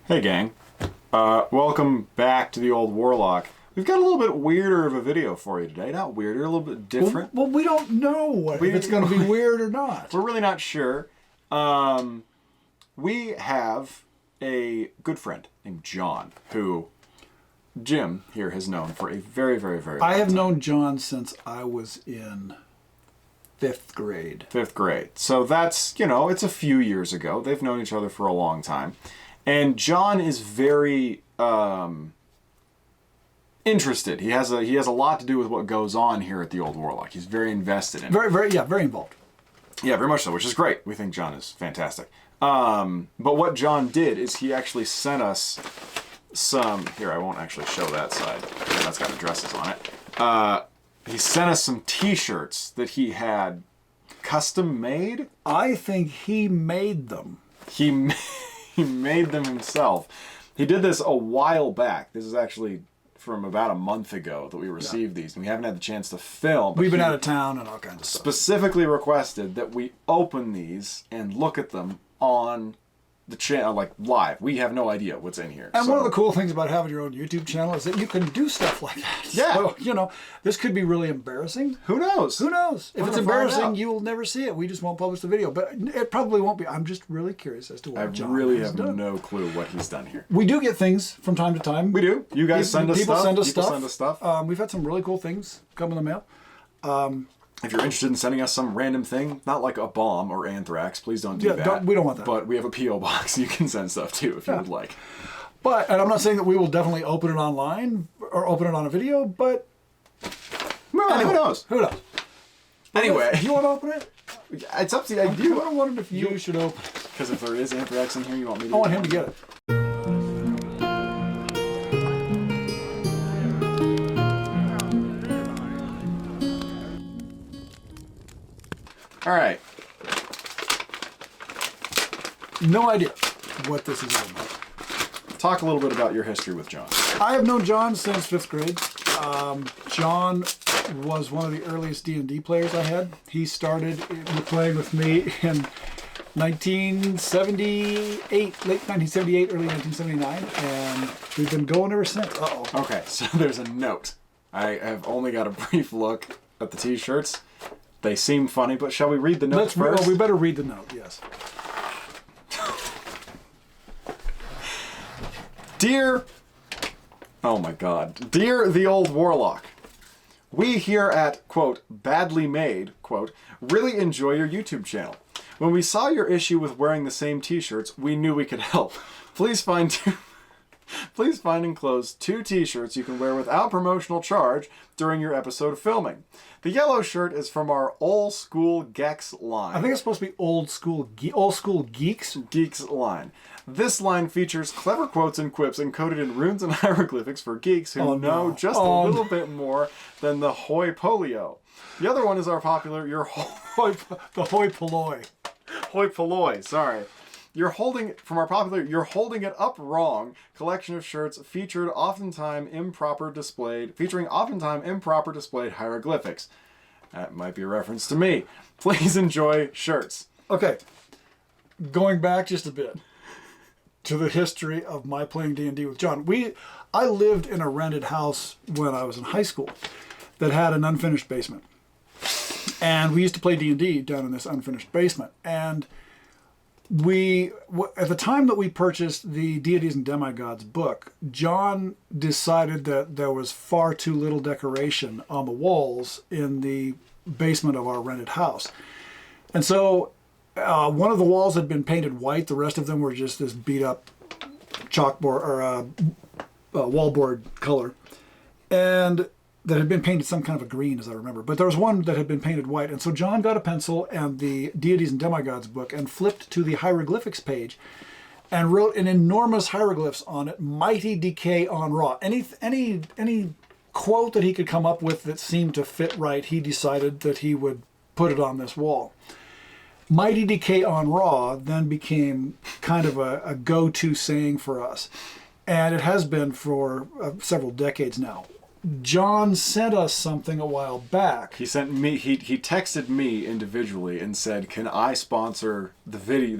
Hey gang, welcome back to the Old Warlock. We've got a little bit weirder of a video for you today. Not weirder, a little bit different. Well, we don't know if it's going to be weird or not. We're really not sure. We have a good friend named John, who Jim here has known for a very, very, very long I have time. known John since I was in 5th grade. 5th grade. So that's, it's a few years ago. They've known each other for a long time. And John is very interested. He has a lot to do with what goes on here at the Old Warlock. He's very invested in it. Very involved. Yeah, very much so, which is great. We think John is fantastic. But what John did is he actually sent us some... Here, I won't actually show that side. That's got addresses on it. He sent us some t-shirts that he had custom made. I think he made them. He made them himself. He did this a while back. This is actually from about a month ago that we received these, and we haven't had the chance to film. We've been out of town and all kinds of stuff. Specifically requested that we open these and look at them on the channel, like live. We have no idea what's in here. And one of the cool things about having your own YouTube channel is that you can do stuff like that. Yeah. So, this could be really embarrassing. Who knows? Who knows? If it's gonna find embarrassing, out. you will never see it. We just won't publish the video. But it probably won't be. I'm just really curious as to what John really has have done. no clue what he's done here. We do get things from time to time. We do. You guys send us People stuff. send us People stuff. send us stuff. We've had some really cool things come in the mail. If you're interested in sending us some random thing, not like a bomb or anthrax, please don't do that. We don't want that. But we have a P.O. box you can send stuff to if you would like. And I'm not saying that we will definitely open it online or open it on a video, but Well, anyway, who knows? Who knows? Anyway. Do you want to open it? It's up to you. I wondered if you should open it. Because if there is anthrax in here, you want me to I want him to get it. All right. No idea what this is all about. Talk a little bit about your history with John. I have known John since 5th grade. John was one of the earliest D&D players I had. He started playing with me in 1978, late 1978, early 1979, and we've been going ever since. Uh-oh. Okay, so there's a note. I have only got a brief look at the t-shirts. They seem funny, but shall we read the note first? Oh, we better read the note, yes. Dear the Old Warlock, we here at, quote, Badly Made, quote, really enjoy your YouTube channel. When we saw your issue with wearing the same t-shirts, we knew we could help. Please find enclosed 2 t-shirts you can wear without promotional charge during your episode of filming. The yellow shirt is from our Old School Geeks line. I think it's supposed to be old school geeks. Geeks line. This line features clever quotes and quips encoded in runes and hieroglyphics for geeks who know just a little bit more than the hoi polio. The other one is our popular the hoi polloi. Hoi polloi, sorry. You're holding it up wrong collection of shirts featuring oftentimes improper displayed hieroglyphics. That might be a reference to me. Please enjoy shirts. Okay, going back just a bit to the history of my playing D&D with John. I lived in a rented house when I was in high school that had an unfinished basement. And we used to play D&D down in this unfinished basement. And at the time that we purchased the Deities and Demigods book, John decided that there was far too little decoration on the walls in the basement of our rented house. And so one of the walls had been painted white. The rest of them were just this beat up chalkboard or wallboard color. And that had been painted some kind of a green, as I remember. But there was one that had been painted white. And so John got a pencil and the Deities and Demigods book and flipped to the hieroglyphics page and wrote in enormous hieroglyphs on it, "Mighty Decay on Raw." Any quote that he could come up with that seemed to fit right, he decided that he would put it on this wall. "Mighty Decay on Raw" then became kind of a go-to saying for us. And it has been for several decades now. John sent us something a while back. He sent me. He texted me individually and said, "Can I sponsor the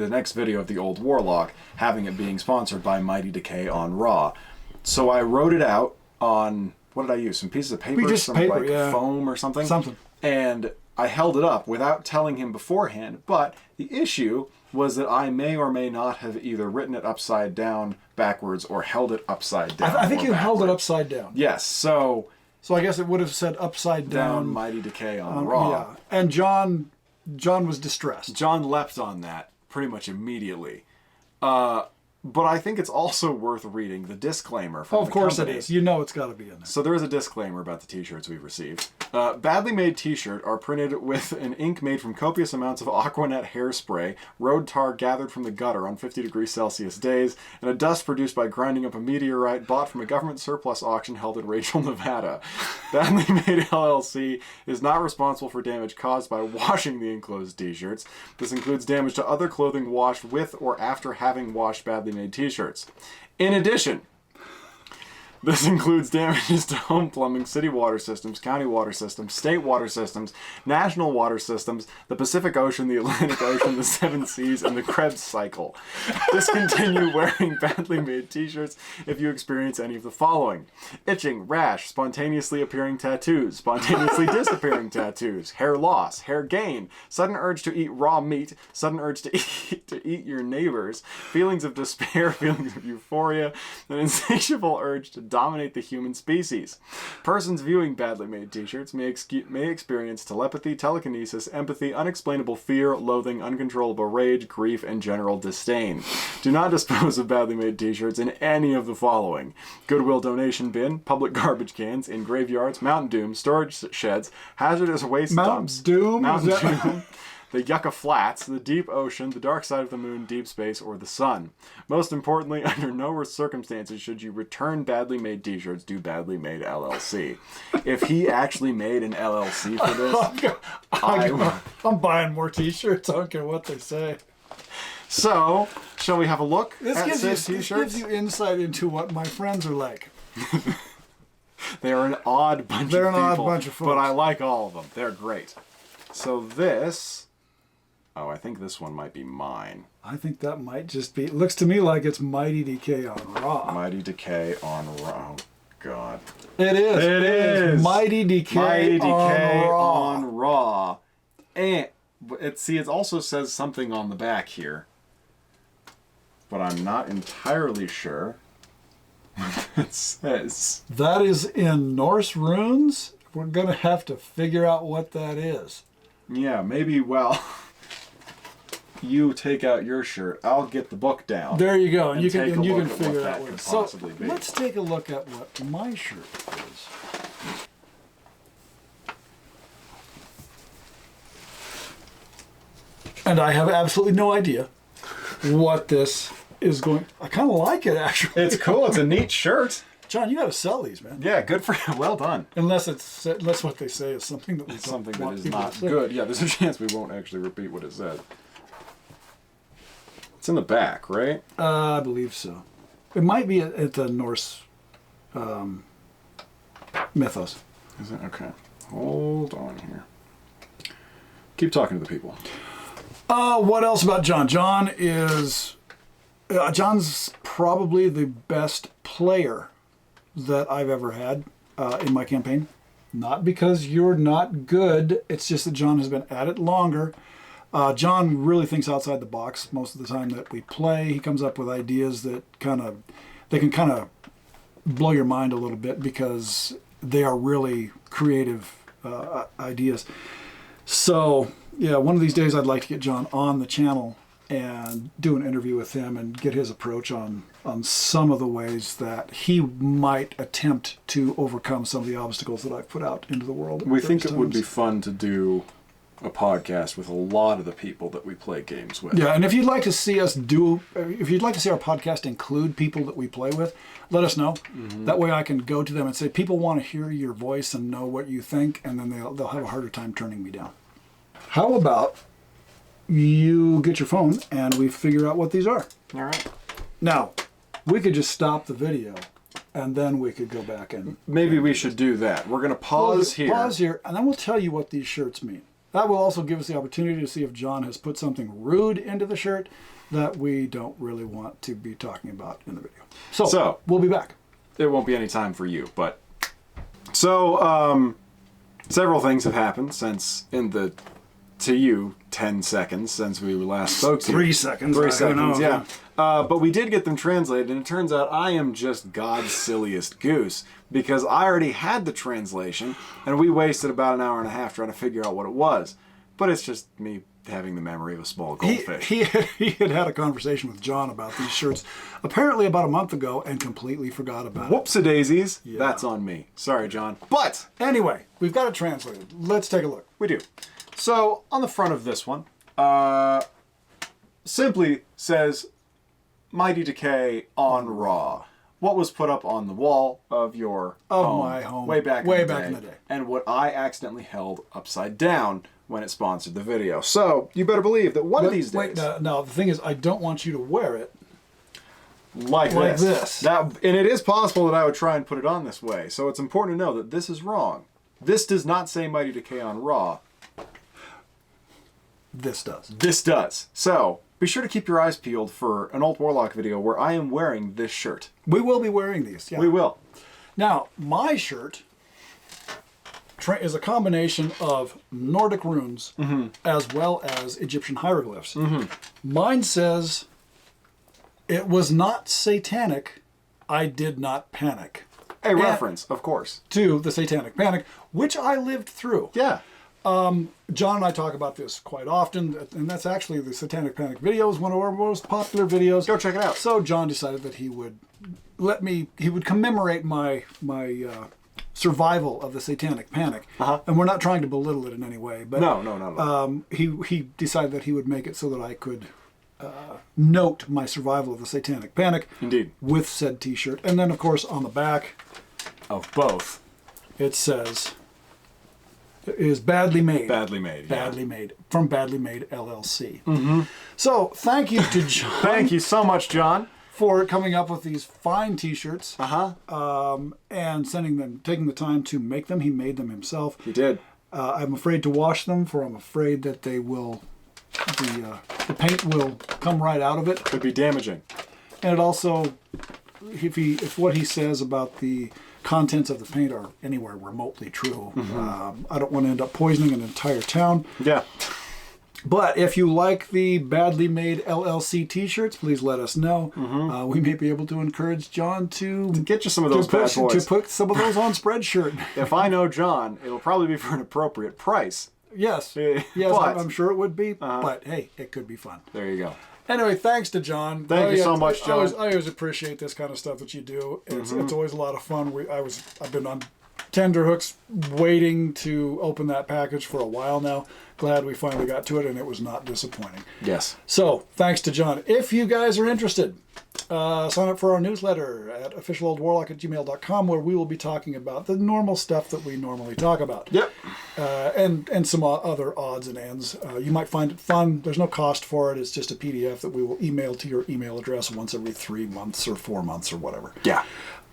next video of the Old Warlock, having it being sponsored by Mighty Decay on Raw?" So I wrote it out on, what did I use? Some pieces of paper, some like foam or something. And I held it up without telling him beforehand. But the issue was that I may or may not have either written it upside down, backwards, or held it upside down. I think you held it upside down. Yes, so I guess it would have said upside down. Mighty Decay on Raw. Yeah, and John was distressed. John leapt on that pretty much immediately. But I think it's also worth reading the disclaimer from the company. Of course it is. You know it's got to be in there. So there is a disclaimer about the t-shirts we've received. Badly made t-shirt are printed with an ink made from copious amounts of Aquanet hairspray, road tar gathered from the gutter on 50 degrees Celsius days, and a dust produced by grinding up a meteorite bought from a government surplus auction held in Rachel, Nevada. Badly Made LLC is not responsible for damage caused by washing the enclosed t-shirts. This includes damage to other clothing washed with or after having washed badly made t-shirts. In addition, this includes damages to home plumbing, city water systems, county water systems, state water systems, national water systems, the Pacific Ocean, the Atlantic Ocean, the Seven Seas, and the Krebs cycle. Discontinue wearing badly made t-shirts if you experience any of the following: itching, rash, spontaneously appearing tattoos, spontaneously disappearing tattoos, hair loss, hair gain, sudden urge to eat raw meat, sudden urge to eat your neighbors, feelings of despair, feelings of euphoria, an insatiable urge to dominate the human species. Persons viewing badly made t-shirts may experience telepathy, telekinesis, empathy, unexplainable fear, loathing, uncontrollable rage, grief, and general disdain. Do not dispose of badly made t-shirts in any of the following: Goodwill donation bin, public garbage cans, in graveyards, Mountain Doom, storage sheds, hazardous waste dumps, Mountain Doom, the Yucca Flats, the deep ocean, the dark side of the moon, deep space, or the sun. Most importantly, under no circumstances should you return badly made t-shirts to Badly Made LLC. If he actually made an LLC for this, I'm buying more t-shirts. I don't care what they say. So, shall we have a look at this t-shirts? gives you insight into what my friends are like. They are an odd bunch of people. They're an odd bunch of folks. But I like all of them. They're great. So this... Oh, I think this one might be mine. I think that might just be... It looks to me like it's Mighty Decay on Raw. Mighty Decay on Raw. Oh, God. It is. It is. Mighty Decay on Raw. And it also says something on the back here. But I'm not entirely sure what it says. That is in Norse runes. We're going to have to figure out what that is. Yeah, maybe, well... You take out your shirt, I'll get the book down. There you go, and you can figure out what it so possibly be. Let's take a look at what my shirt is. And I have absolutely no idea what this is going. I kind of like it, actually. It's cool. It's a neat shirt. John, you got to sell these, man. Yeah, good for you. Well done. Unless what they say is something that we don't something that want is people not to say. good. Yeah, there's a chance we won't actually repeat what it said. It's in the back, right? I believe so. It might be at the Norse mythos. Is it? Okay. Hold on here. Keep talking to the people. What else about John? John's probably the best player that I've ever had in my campaign. Not because you're not good, it's just that John has been at it longer. John really thinks outside the box most of the time that we play. He comes up with ideas that can kind of blow your mind a little bit because they are really creative ideas. So, yeah, one of these days I'd like to get John on the channel and do an interview with him and get his approach on some of the ways that he might attempt to overcome some of the obstacles that I've put out into the world. We think it would be fun to do a podcast with a lot of the people that we play games with. Yeah, and if you'd like to see our podcast include people that we play with, let us know. Mm-hmm. That way I can go to them and say, people want to hear your voice and know what you think, and then they'll have a harder time turning me down. How about you get your phone and we figure out what these are? All right. Now, we could just stop the video and then we could go back and... Maybe we should do that. We're going to pause here. Pause here, and then we'll tell you what these shirts mean. That will also give us the opportunity to see if John has put something rude into the shirt that we don't really want to be talking about in the video. So we'll be back. It won't be any time for you, but... So, several things have happened since to you, 10 seconds since we last spoke to you. 3 seconds. 3 seconds, yeah. But we did get them translated, and it turns out I am just God's silliest goose, because I already had the translation, and we wasted about an hour and a half trying to figure out what it was. But it's just me having the memory of a small goldfish. He had a conversation with John about these shirts apparently about a month ago and completely forgot about it. Whoops-a-daisies. Yeah. That's on me. Sorry, John. But anyway, we've got it translated. Let's take a look. We do. So, on the front of this one, simply says, Mighty Decay on Raw. What was put up on the wall of your my home way back in the day. And what I accidentally held upside down when it sponsored the video. So, you better believe that one of these days... Wait, no, the thing is, I don't want you to wear it like this. And it is possible that I would try and put it on this way. So it's important to know that this is wrong. This does not say Mighty Decay on Raw. This does. This does. So, be sure to keep your eyes peeled for an Old Warlock video where I am wearing this shirt. We will be wearing these, yeah. We will. Now, my shirt is a combination of Nordic runes as well as Egyptian hieroglyphs. Mine says, "It was not satanic, I did not panic." A reference, of course. To the Satanic Panic, which I lived through. Yeah. John and I talk about this quite often, and that's actually the Satanic Panic video is one of our most popular videos. Go check it out. So John decided that he would commemorate my survival of the Satanic Panic. And we're not trying to belittle it in any way, but no. He decided that he would make it so that I could note my survival of the Satanic Panic. Indeed. With said t-shirt. And then, of course, on the back of both, it says... It is badly made. Badly made. Badly made. From Badly Made LLC. So, thank you to John. Thank you so much, John, for coming up with these fine t-shirts. And taking the time to make them. He made them himself. He did. I'm afraid to wash them, for I'm afraid that they will, the paint will come right out of it. Could be damaging. And it also, if what he says about the contents of the paint are anywhere remotely true, I don't want to end up poisoning an entire town. Yeah. But if you like the Badly Made LLC t-shirts, please let us know. We may be able to encourage John to get you some of those bad boys. To put some of those on Spreadshirt. If I know John, it'll probably be for an appropriate price. Yes. I'm sure it would be. But hey, it could be fun. There you go. Anyway, thanks to John. Thank you so much, John. I always appreciate this kind of stuff that you do. It's always a lot of fun. I've been on tenterhooks waiting to open that package for a while now. Glad we finally got to it, and it was not disappointing. Yes. So, thanks to John. If you guys are interested, sign up for our newsletter at officialoldwarlock@gmail.com, where we will be talking about the normal stuff that we normally talk about. Yep. And some other odds and ends. You might find it fun. There's no cost for it. It's just a PDF that we will email to your email address once every 3 months or 4 months or whatever. Yeah.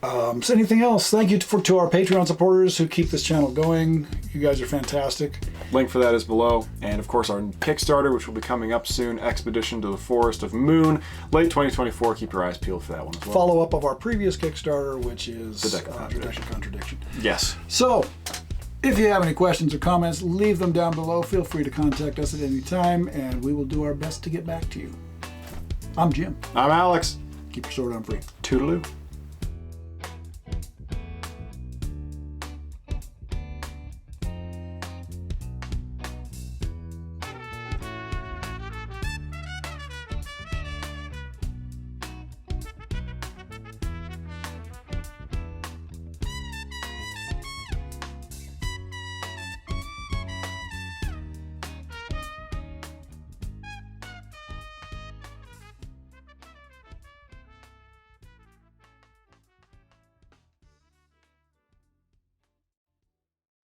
So anything else? Thank you to our Patreon supporters who keep this channel going. You guys are fantastic. Link for that is below. And of course our Kickstarter, which will be coming up soon, Expedition to the Forest of Moon, late 2024. Keep your eyes peeled for that one as well. Follow-up of our previous Kickstarter, which is The Deck of Contradiction. Yes. So, if you have any questions or comments, leave them down below. Feel free to contact us at any time, and we will do our best to get back to you. I'm Jim. I'm Alex. Keep your sword on free. Toodaloo.